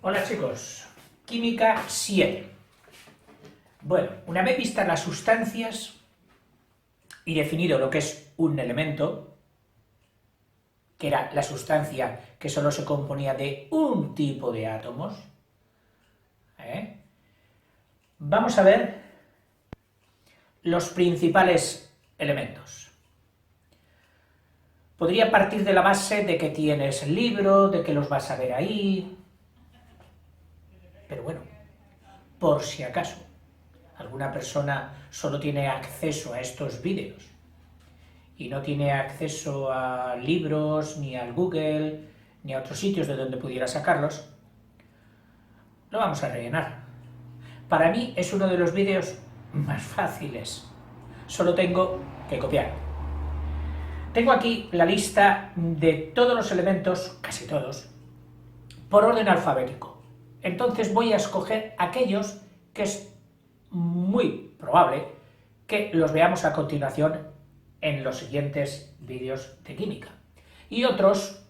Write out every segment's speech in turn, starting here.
Hola chicos, Química 7. Bueno, una vez vistas las sustancias y definido lo que es un elemento, que era la sustancia que solo se componía de un tipo de átomos, vamos a ver los principales elementos. Podría partir de la base de que tienes el libro, de que los vas a ver ahí, pero bueno, por si acaso alguna persona solo tiene acceso a estos vídeos y no tiene acceso a libros, ni al Google, ni a otros sitios de donde pudiera sacarlos, lo vamos a rellenar. Para mí es uno de los vídeos más fáciles. Solo tengo que copiar. Tengo aquí la lista de todos los elementos, casi todos, por orden alfabético. Entonces voy a escoger aquellos que es muy probable que los veamos a continuación en los siguientes vídeos de química. Y otros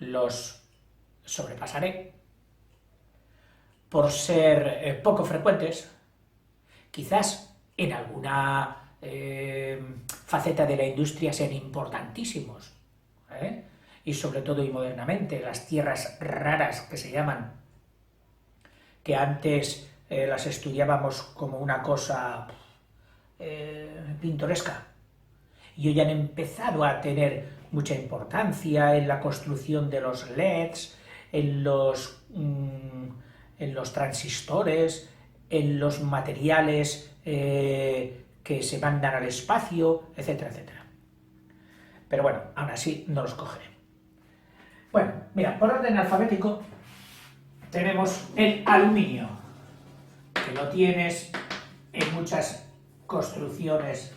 los sobrepasaré por ser poco frecuentes, quizás en alguna faceta de la industria sean importantísimos, y sobre todo y modernamente, las tierras raras que se llaman, que antes las estudiábamos como una cosa pintoresca, y hoy han empezado a tener mucha importancia en la construcción de los LEDs, en los transistores, en los materiales que se mandan al espacio, etcétera, etcétera. Pero bueno, aún así no los cogeré. Bueno, mira, por orden alfabético tenemos el aluminio, que lo tienes en muchas construcciones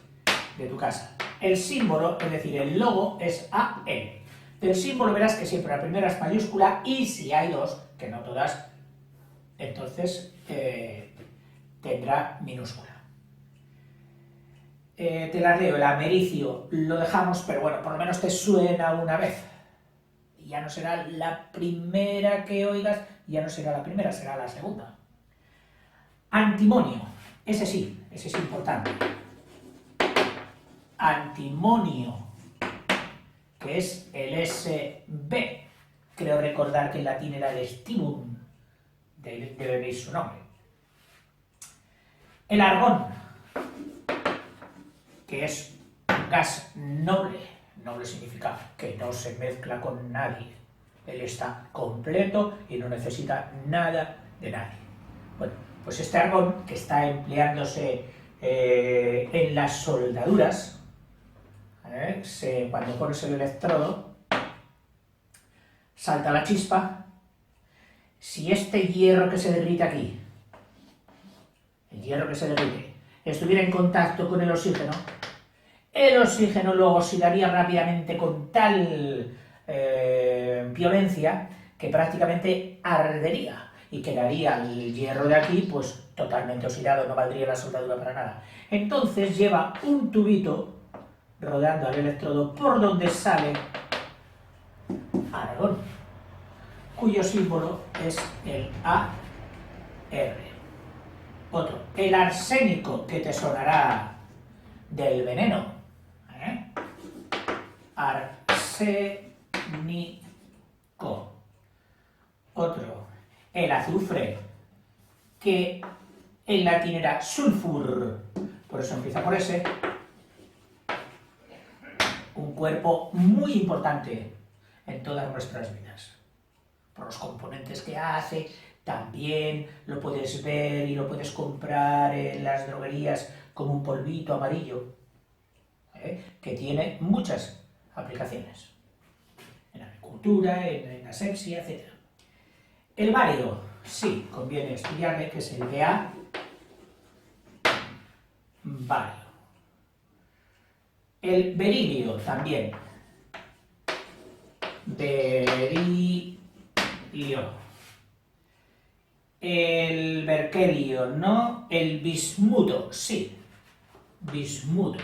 de tu casa. El símbolo, es decir, el logo es AL. Del símbolo verás que siempre la primera es mayúscula y si hay dos, que no todas, entonces tendrá minúscula. Te la leo, el americio lo dejamos, pero bueno, por lo menos te suena una vez. Y ya no será la primera que oigas, ya no será la primera, será la segunda. Antimonio, ese sí, ese es importante. Antimonio, que es el SB. Creo recordar que en latín era el stimum, debe venir su nombre. El argón, que es un gas noble. Noble significa que no se mezcla con nadie. Él está completo y no necesita nada de nadie. Bueno, pues este argón, que está empleándose en las soldaduras, cuando pones el electrodo, salta la chispa. Si este hierro que se derrite aquí, el hierro que se derrite, estuviera en contacto con el oxígeno lo oxidaría rápidamente con tal violencia que prácticamente ardería y quedaría el hierro de aquí pues totalmente oxidado, no valdría la soldadura para nada. Entonces lleva un tubito rodeando al electrodo por donde sale argón, cuyo símbolo es el AR. Otro, el arsénico, que te sonará del veneno. Arsénico. Otro, el azufre, que en latín era sulfur, por eso empieza por ese. Un cuerpo muy importante en todas nuestras vidas, por los componentes que hace. También lo puedes ver y lo puedes comprar en las droguerías como un polvito amarillo, que tiene muchas aplicaciones en agricultura, en asepsia, etc. El bario, sí, conviene estudiarle, que es el Ba, bario. El berilio también, berilio. El berkelio, no. El bismuto, sí, bismuto,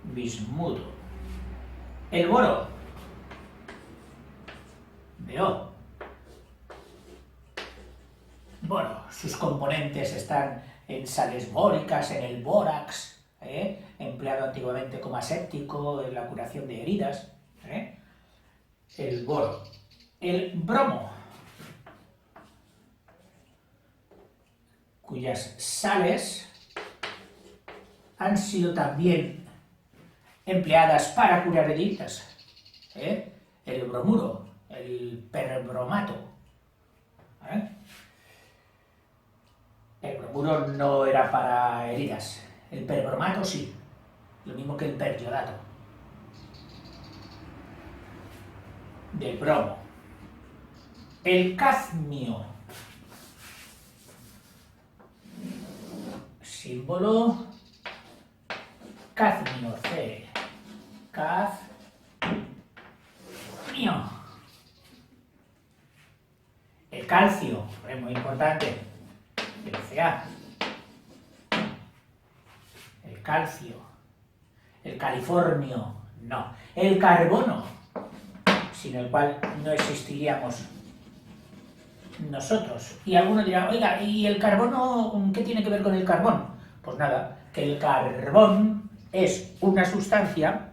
bismuto. El boro, BO. Bueno, sus componentes están en sales bóricas, en el bórax, empleado antiguamente como aséptico en la curación de heridas. El boro. El bromo, cuyas sales han sido también empleadas para curar heridas. El bromuro, el perbromato. El bromuro no era para heridas, el perbromato sí, lo mismo que el periodato. Del bromo. El cadmio, símbolo cadmio, C, cadmio. El calcio, es muy importante, el Ca. El calcio, el californio, no. El carbono, sin el cual no existiríamos nosotros. Y alguno dirá, oiga, ¿y el carbono qué tiene que ver con el carbón? Pues nada, que el carbón es una sustancia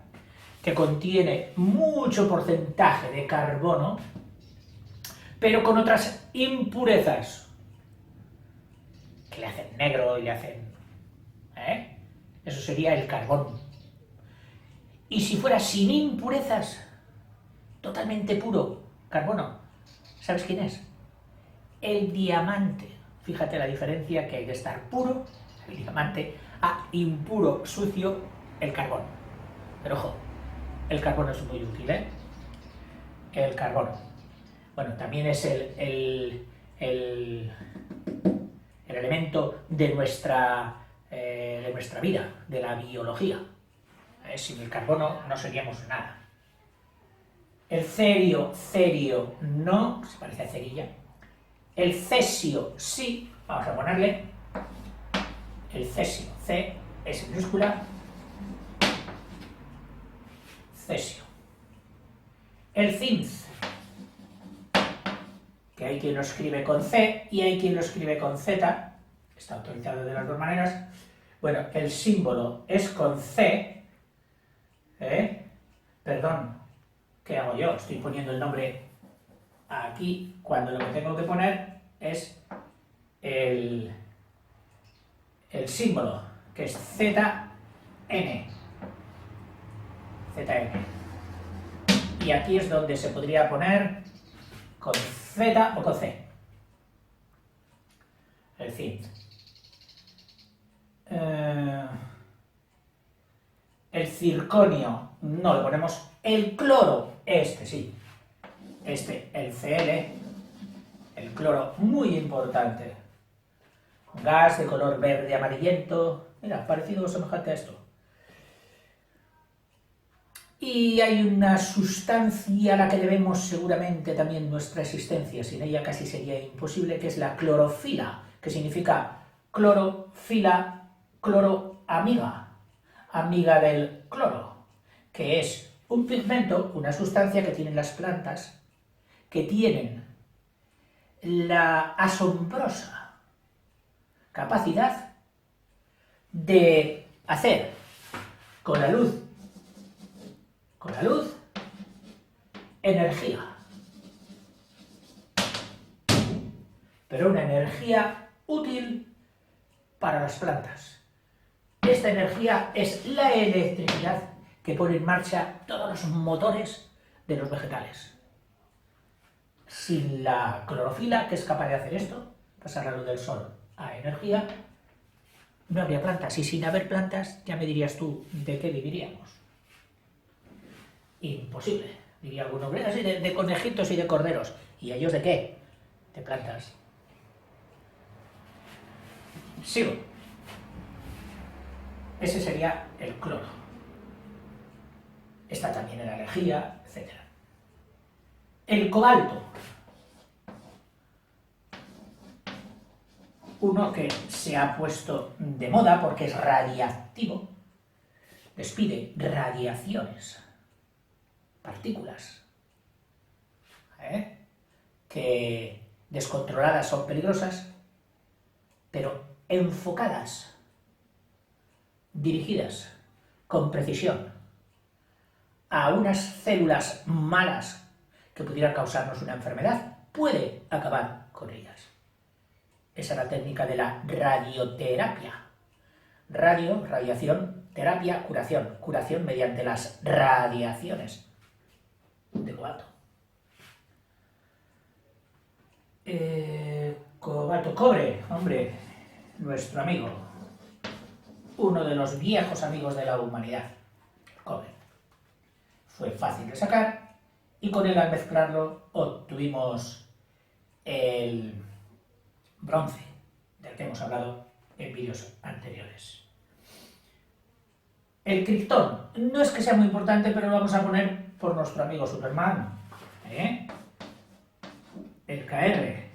que contiene mucho porcentaje de carbono, pero con otras impurezas que le hacen negro y le hacen... Eso sería el carbón. Y si fuera sin impurezas, totalmente puro carbono, ¿sabes quién es? El diamante. Fíjate la diferencia que hay de estar puro, el diamante, a impuro, sucio, el carbón. Pero ojo, el carbono es muy útil, El carbono. Bueno, también es el elemento de nuestra vida, de la biología. Sin el carbono no seríamos nada. El cerio no, se parece a cerilla. El cesio sí, vamos a ponerle el cesio, C, S minúscula, cesio. El zinc, que hay quien lo escribe con C y hay quien lo escribe con Z, está autorizado de las dos maneras. Bueno, el símbolo es con C, perdón, ¿qué hago yo? Estoy poniendo el nombre aquí cuando lo que tengo que poner es el símbolo, que es ZN. ZN. Y aquí es donde se podría poner con Z o con C. El zinc. El circonio, no le ponemos el cloro, este sí. Este, el Cl, el cloro, muy importante. Gas de color verde amarillento, mira, parecido o semejante a esto. Y hay una sustancia a la que debemos seguramente también nuestra existencia, sin ella casi sería imposible, que es la clorofila, que significa clorofila, cloro amiga, amiga del cloro, que es un pigmento, una sustancia que tienen las plantas, que tienen la asombrosa capacidad de hacer con la luz, energía. Pero una energía útil para las plantas. Esta energía es la electricidad que pone en marcha todos los motores de los vegetales. Sin la clorofila, que es capaz de hacer esto, pasar la luz del sol a energía, no habría plantas. Y sin haber plantas, ya me dirías tú, ¿de qué viviríamos? Imposible, diría alguno, así de conejitos y de corderos. ¿Y ellos de qué? De plantas. Sigo. Ese sería el cloro. Está también en la energía, etc. El cobalto. Uno que se ha puesto de moda porque es radiactivo. Despide radiaciones. partículas, que descontroladas son peligrosas, pero enfocadas, dirigidas con precisión a unas células malas que pudieran causarnos una enfermedad, puede acabar con ellas. Esa es la técnica de la radioterapia. Radio, radiación, terapia, curación. Curación mediante las radiaciones de lo alto. Cobalto, cobre, hombre, nuestro amigo. Uno de los viejos amigos de la humanidad. Cobre. Fue fácil de sacar y con él al mezclarlo obtuvimos el bronce, del que hemos hablado en vídeos anteriores. El criptón no es que sea muy importante, pero lo vamos a poner por nuestro amigo Superman. El KR.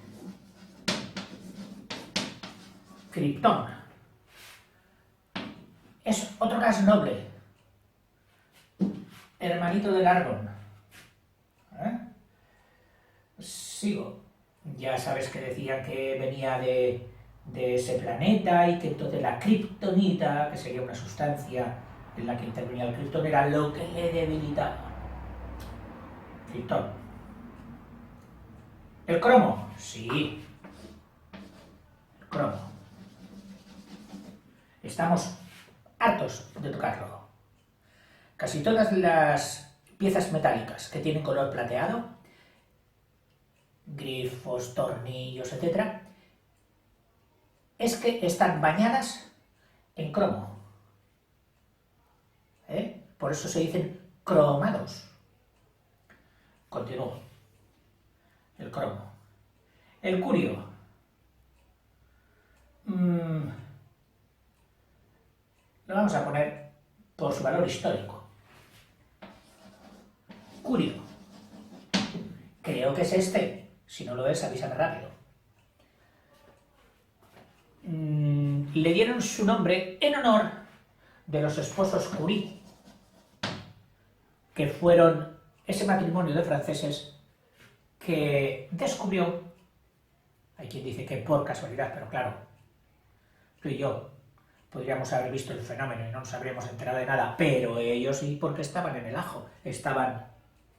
Criptón. Es otro gas noble. Hermanito del argón. Sigo. Ya sabes que decían que venía de ese planeta y que entonces la kriptonita, que sería una sustancia en la que intervenía el criptón, era lo que le debilitaba. Criptón. ¿El cromo? Sí. El cromo. Estamos hartos de tocarlo. Casi todas las piezas metálicas que tienen color plateado, grifos, tornillos, etc., es que están bañadas en cromo. Por eso se dicen cromados. Continúo. El cromo. El curio. Lo vamos a poner por su valor histórico. Curio. Creo que es este. Si no lo es, avísame rápido. Le dieron su nombre en honor de los esposos Curie, que fueron ese matrimonio de franceses que descubrió, hay quien dice que por casualidad, pero claro, tú y yo podríamos haber visto el fenómeno y no nos habríamos enterado de nada, pero ellos sí, porque estaban en el ajo, estaban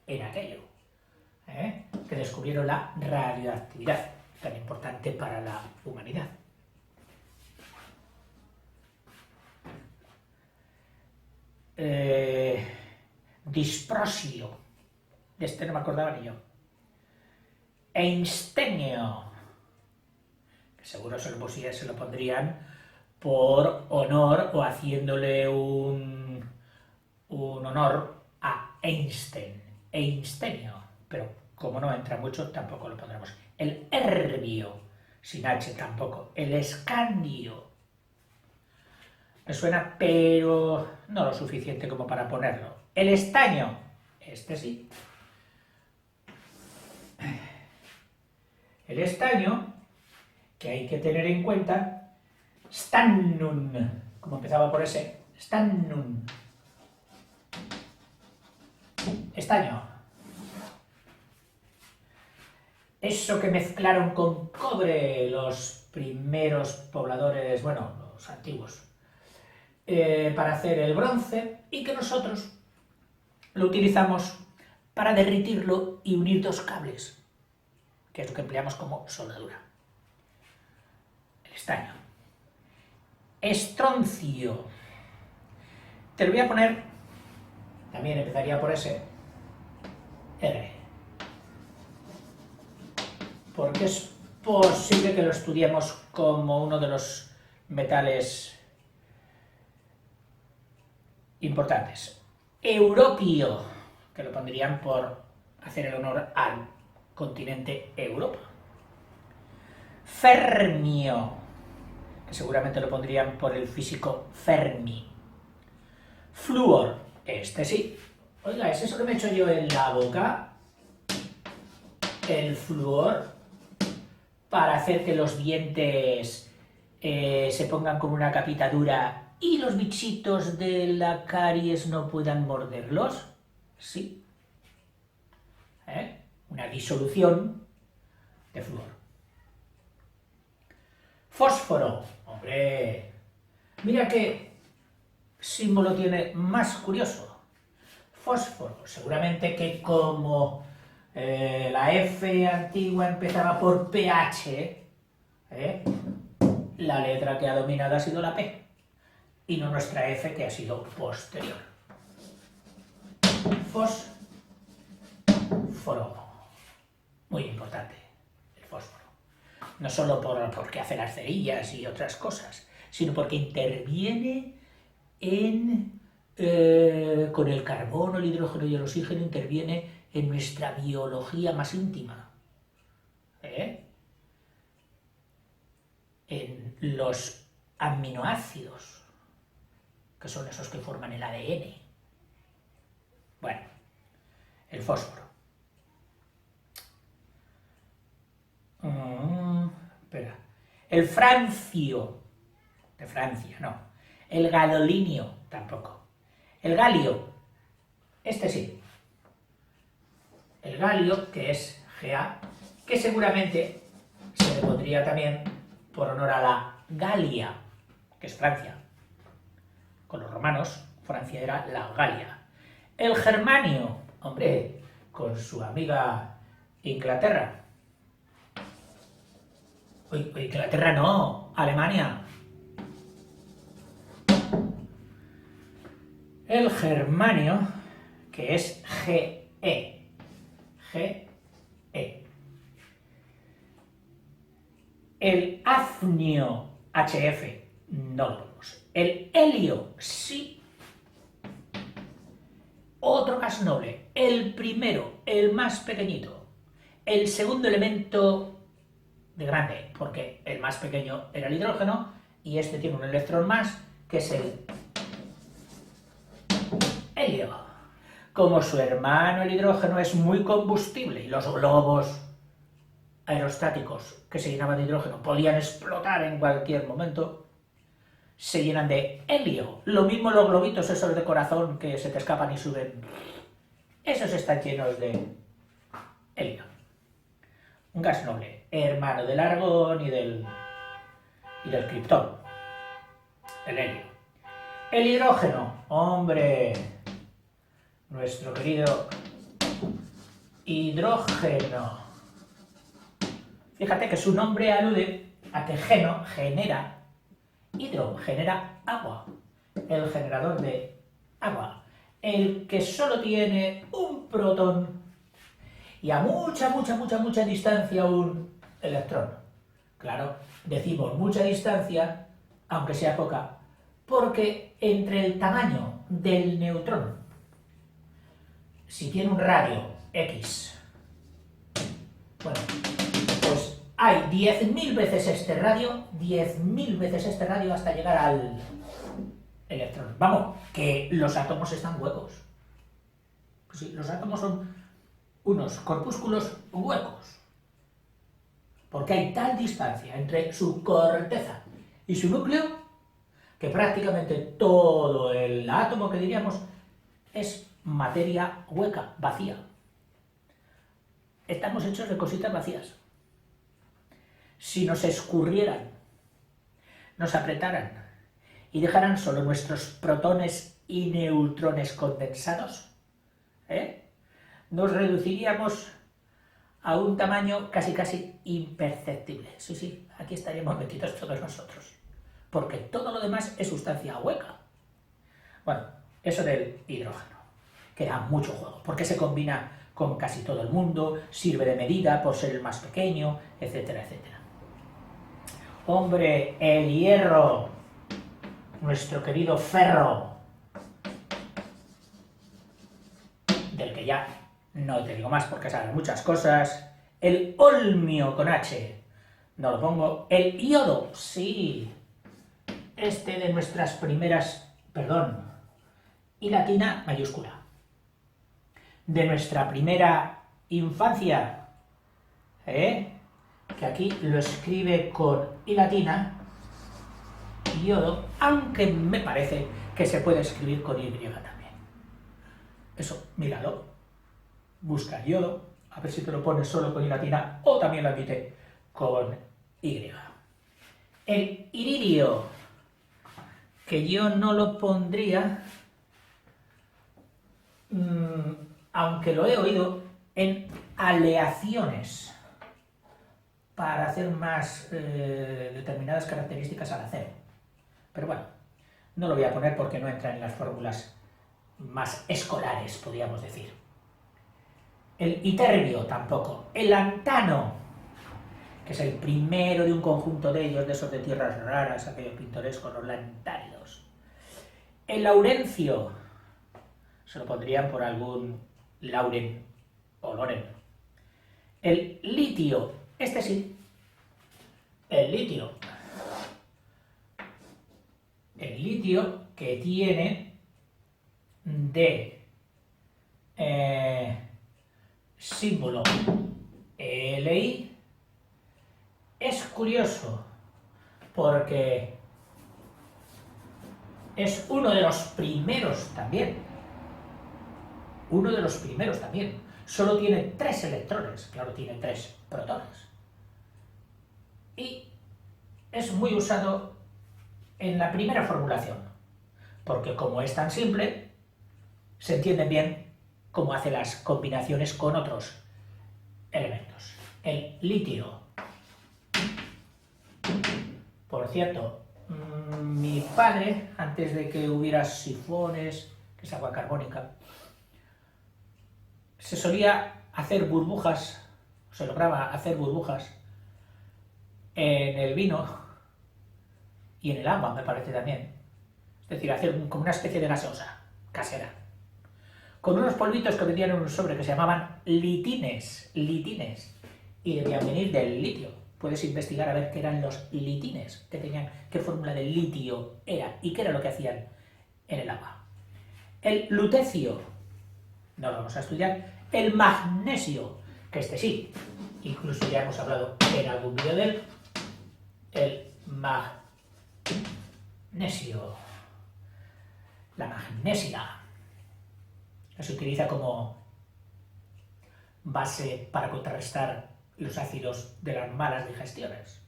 en aquello, que descubrieron la radioactividad, tan importante para la humanidad. Disprosio, de este no me acordaba ni yo. Einsteinio, que seguro se lo pondrían por honor o haciéndole un honor a Einstein, Einsteinio, pero como no entra mucho tampoco lo pondremos. El herbio, sin H tampoco. El escandio, me suena, pero no lo suficiente como para ponerlo. El estaño, este sí. El estaño, que hay que tener en cuenta, stannum, como empezaba por ese, stannum. Estaño. Eso que mezclaron con cobre los primeros pobladores, bueno, los antiguos, para hacer el bronce, y que nosotros lo utilizamos para derritirlo y unir dos cables, que es lo que empleamos como soldadura. El estaño. Estroncio. Te lo voy a poner, también empezaría por ese, R, porque es posible que lo estudiemos como uno de los metales importantes. Europio, que lo pondrían por hacer el honor al continente Europa. Fermio, que seguramente lo pondrían por el físico Fermi. Flúor, este sí. Oiga, ¿es eso que me he hecho yo en la boca? El flúor, para hacer que los dientes se pongan como una capita dura y los bichitos de la caries no puedan morderlos. Sí, una disolución de flúor. Fósforo, hombre, mira qué símbolo tiene más curioso. Fósforo, seguramente que como la F antigua empezaba por PH, la letra que ha dominado ha sido la P, y no nuestra F, que ha sido posterior. Fósforo, muy importante el fósforo, no solo porque hace las cerillas y otras cosas, sino porque interviene con el carbono, el hidrógeno y el oxígeno, interviene en nuestra biología más íntima, en los aminoácidos, que son esos que forman el ADN. Bueno, el fósforo. Espera. El francio, de Francia, no. El gadolinio, tampoco. El galio, este sí. El galio, que es Ga, que seguramente se le pondría también por honor a la Galia, que es Francia. Con los romanos, Francia era la Galia. El germanio, hombre, con su amiga Inglaterra. Inglaterra no, Alemania. El germanio, que es Ge. Ge. El hafnio, HF, no lo vemos. El helio, sí. Otro gas noble, el primero, el más pequeñito. El segundo elemento de grande, porque el más pequeño era el hidrógeno, y este tiene un electrón más, que es el helio. Como su hermano el hidrógeno es muy combustible y los globos aerostáticos que se llenaban de hidrógeno podían explotar en cualquier momento, se llenan de helio. Lo mismo los globitos esos de corazón que se te escapan y suben, esos están llenos de helio. Un gas noble, hermano del argón y del criptón, el helio. El hidrógeno, hombre, nuestro querido hidrógeno. Fíjate que su nombre alude a que geno genera, hidro genera agua, el generador de agua, el que solo tiene un protón y a mucha distancia un electrón. Claro, decimos mucha distancia, aunque sea poca, porque entre el tamaño del neutrón, si tiene un radio X, bueno, pues hay 10.000 veces este radio, 10.000 veces este radio hasta llegar al electrón. Vamos, que los átomos están huecos. Pues sí, los átomos son unos corpúsculos huecos, porque hay tal distancia entre su corteza y su núcleo que prácticamente todo el átomo que diríamos es materia hueca, vacía. Estamos hechos de cositas vacías. Si nos escurrieran, nos apretaran y dejaran solo nuestros protones y neutrones condensados, nos reduciríamos a un tamaño casi imperceptible. Sí, aquí estaríamos metidos todos nosotros, porque todo lo demás es sustancia hueca. Bueno, eso del hidrógeno, que da mucho juego, porque se combina con casi todo el mundo, sirve de medida por ser el más pequeño, etcétera. Hombre, el hierro, nuestro querido ferro, del que ya no te digo más porque saben muchas cosas. El olmio con H, no lo pongo. El iodo, sí, este de nuestras primeras, y latina mayúscula, de nuestra primera infancia, que aquí lo escribe con I latina, iodo, aunque me parece que se puede escribir con Y también. Eso, míralo, busca iodo, A ver si te lo pones solo con I latina o también lo admite con Y. El iridio, que yo no lo pondría, aunque lo he oído, en aleaciones para hacer más determinadas características al acero. Pero bueno, no lo voy a poner porque no entra en las fórmulas más escolares, podríamos decir. El iterbio tampoco. El lantano, que es el primero de un conjunto de ellos, de esos de tierras raras, aquellos pintorescos, los lantánidos. El laurencio, se lo pondrían por algún Lauren o Loren. El litio, este sí. El litio. El litio que tiene de símbolo Li es curioso porque es uno de los primeros también. Uno de los primeros también. Solo tiene 3 electrones, claro, tiene 3 protones. Y es muy usado en la primera formulación, porque como es tan simple, se entiende bien cómo hace las combinaciones con otros elementos. El litio. Por cierto, mi padre, antes de que hubiera sifones, que es agua carbónica, se solía hacer burbujas, se lograba hacer burbujas en el vino y en el agua, me parece también. Es decir, hacer como una especie de gaseosa casera, con unos polvitos que vendían en un sobre que se llamaban litines, y debían venir del litio. Puedes investigar a ver qué eran los litines, qué fórmula de litio era y qué era lo que hacían en el agua. El lutecio, no lo vamos a estudiar. El magnesio, que este sí, incluso ya hemos hablado en algún vídeo de él. El magnesio, la magnesia, que se utiliza como base para contrarrestar los ácidos de las malas digestiones.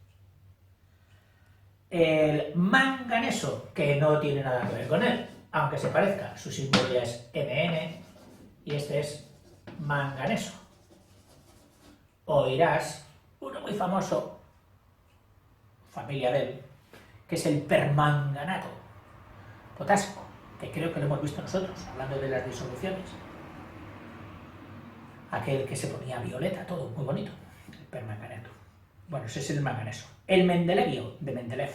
El manganeso, que no tiene nada que ver con él, aunque se parezca, su símbolo es Mn y este es manganeso. Oirás uno muy famoso, familia de él, que es el permanganato potásico, que creo que lo hemos visto nosotros, hablando de las disoluciones. Aquel que se ponía violeta, todo muy bonito, el permanganato. Bueno, ese es el manganeso. El mendelevio, de Mendeleev.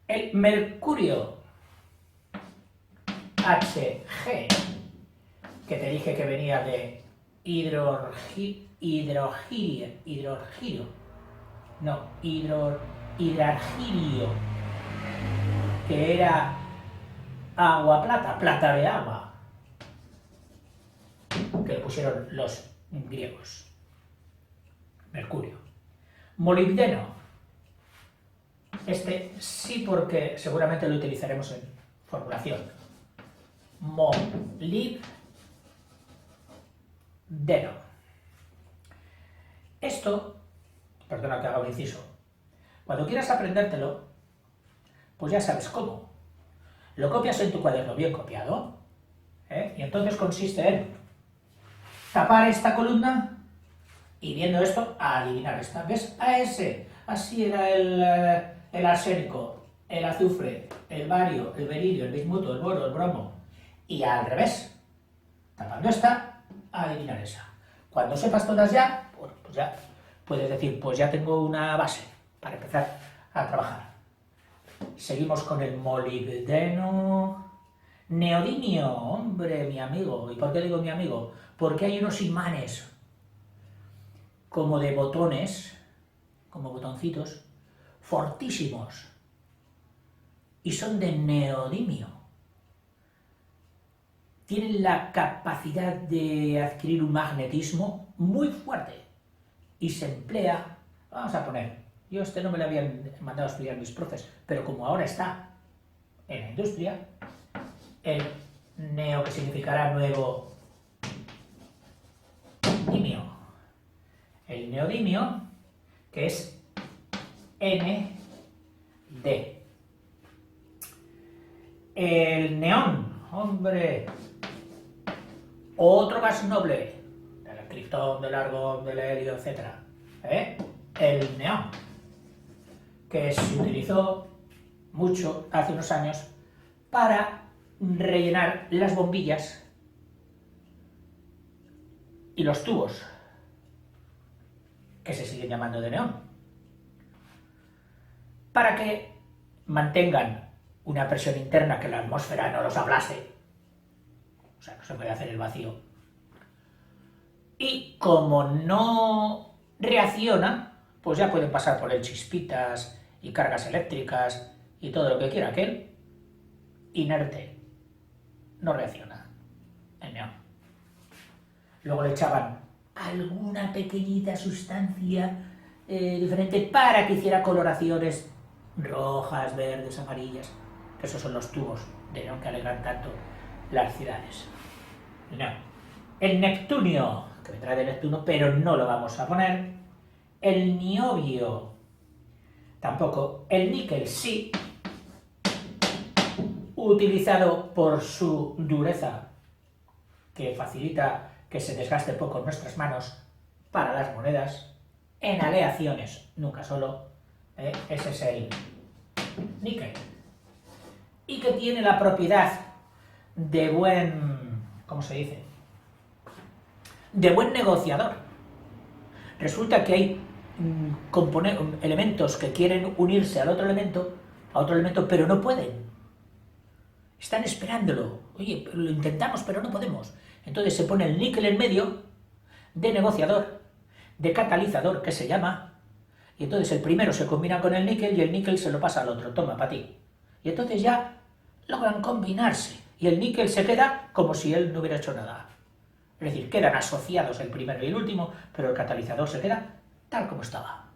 El mercurio, Hg, que te dije que venía de hidrargirio, que era agua plata, plata de agua, que le pusieron los griegos. Mercurio. Molibdeno. Este sí, porque seguramente lo utilizaremos en formulación. Molibdeno. Esto, perdona que haga un inciso, cuando quieras aprendértelo, pues ya sabes cómo. Lo copias en tu cuaderno bien copiado, y entonces consiste en tapar esta columna y viendo esto, a adivinar esta. ¿Ves? Así era el arsénico, el azufre, el bario, el berilio, el bismuto, el boro, el bromo. Y al revés, tapando esta, a adivinar esa. Cuando sepas todas ya, bueno, pues ya puedes decir, pues ya tengo una base para empezar a trabajar. Seguimos con el molibdeno. Neodimio, hombre, mi amigo. ¿Y por qué digo mi amigo? Porque hay unos imanes como de botones, como botoncitos, fortísimos, y son de neodimio. Tienen la capacidad de adquirir un magnetismo muy fuerte y se emplea, vamos a poner, yo este no me lo habían mandado a estudiar mis profes, pero como ahora está en la industria, el neo, que significará nuevo, el neodimio, que es ND. El neón, hombre, otro gas noble, del criptón, del argón, del helio, etc. El neón, que se utilizó mucho hace unos años para rellenar las bombillas y los tubos, que se siguen llamando de neón, para que mantengan una presión interna, que la atmósfera no los aplaste, o sea, no se puede hacer el vacío, y como no reacciona, pues ya pueden pasar por él chispitas y cargas eléctricas y todo lo que quiera aquel, inerte, no reacciona el neón. Luego le echaban alguna pequeñita sustancia diferente para que hiciera coloraciones rojas, verdes, amarillas. Esos son los tubos de neón que alegran tanto las ciudades. No. El neptunio, que vendrá de Neptuno, pero no lo vamos a poner. El niobio, tampoco. El níquel, sí, utilizado por su dureza, que facilita que se desgaste poco en nuestras manos para las monedas, en aleaciones, nunca solo, ese es el níquel, y que tiene la propiedad de buen, ¿cómo se dice?, de buen negociador. Resulta que hay elementos que quieren unirse a otro elemento, pero no pueden. Están esperándolo. Oye, lo intentamos, pero no podemos. Entonces se pone el níquel en medio, de negociador, de catalizador, que se llama, y entonces el primero se combina con el níquel y el níquel se lo pasa al otro. Toma, para ti. Y entonces ya logran combinarse y el níquel se queda como si él no hubiera hecho nada. Es decir, quedan asociados el primero y el último, pero el catalizador se queda tal como estaba.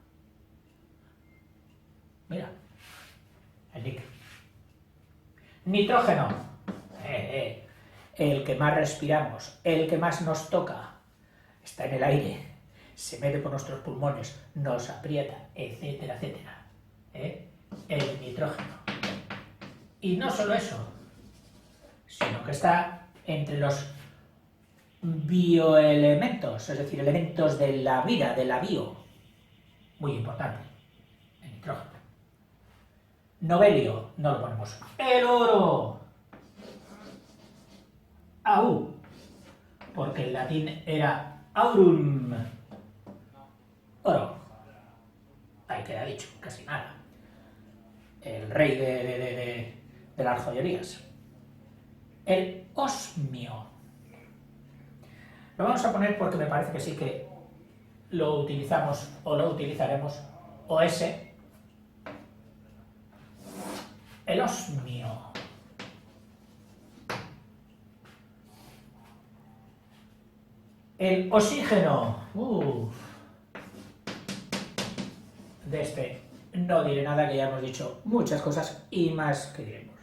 Mira, el níquel. Nitrógeno, el que más respiramos, el que más nos toca, está en el aire, se mete por nuestros pulmones, nos aprieta, etcétera, etcétera. El nitrógeno. Y no solo eso, sino que está entre los bioelementos, es decir, elementos de la vida, de la bio, muy importante, el nitrógeno. Novelio, no lo ponemos. El oro. Au, porque en latín era aurum. Oro. Ahí queda dicho, casi nada. El rey de las joyerías. El osmio. Lo vamos a poner porque me parece que sí que lo utilizamos o lo utilizaremos. OS. El osmio. El oxígeno. De este no diré nada, que ya hemos dicho muchas cosas y más que diremos.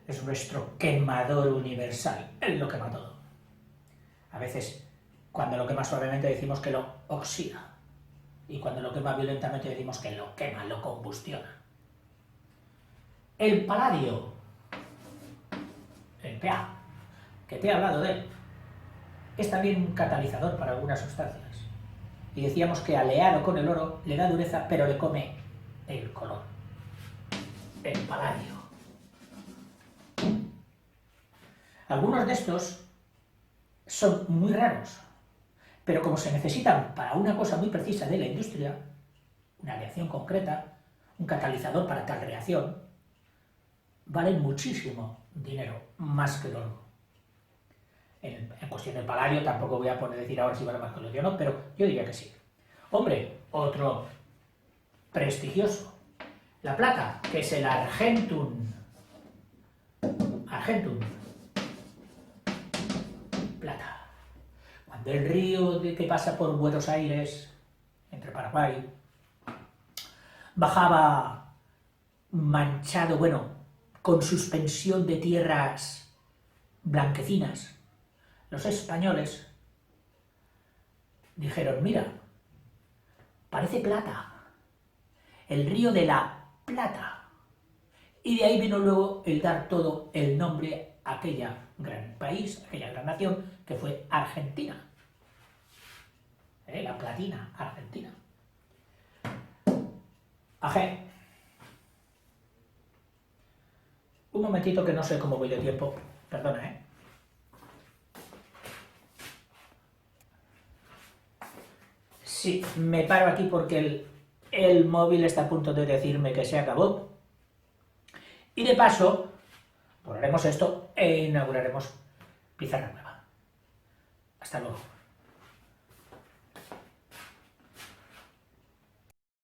Es nuestro quemador universal, él lo quema todo. A veces, cuando lo quema suavemente decimos que lo oxida, y cuando lo quema violentamente decimos que lo quema, lo combustiona. El paladio, el PA, que te he hablado de él, es también un catalizador para algunas sustancias. Y decíamos que aleado con el oro le da dureza, pero le come el color. El paladio. Algunos de estos son muy raros, pero como se necesitan para una cosa muy precisa de la industria, una reacción concreta, un catalizador para tal reacción, valen muchísimo dinero, más que el oro. En cuestión del paladio tampoco voy a decir ahora si vale más que el oro o no, pero yo diría que sí. Hombre, otro prestigioso, la plata, que es el argentum. Argentum. Plata. Cuando el río que pasa por Buenos Aires, entre Paraguay, bajaba manchado, con suspensión de tierras blanquecinas, los españoles Dijeron, mira, parece plata, el río de la Plata. Y de ahí vino luego el dar todo el nombre a aquella gran país, aquella gran nación, que fue Argentina. La Platina, Argentina. Ajé. Un momentito que no sé cómo voy de tiempo. Perdona, Sí, me paro aquí porque el móvil está a punto de decirme que se acabó. Y de paso, borraremos esto e inauguraremos pizarra nueva. Hasta luego.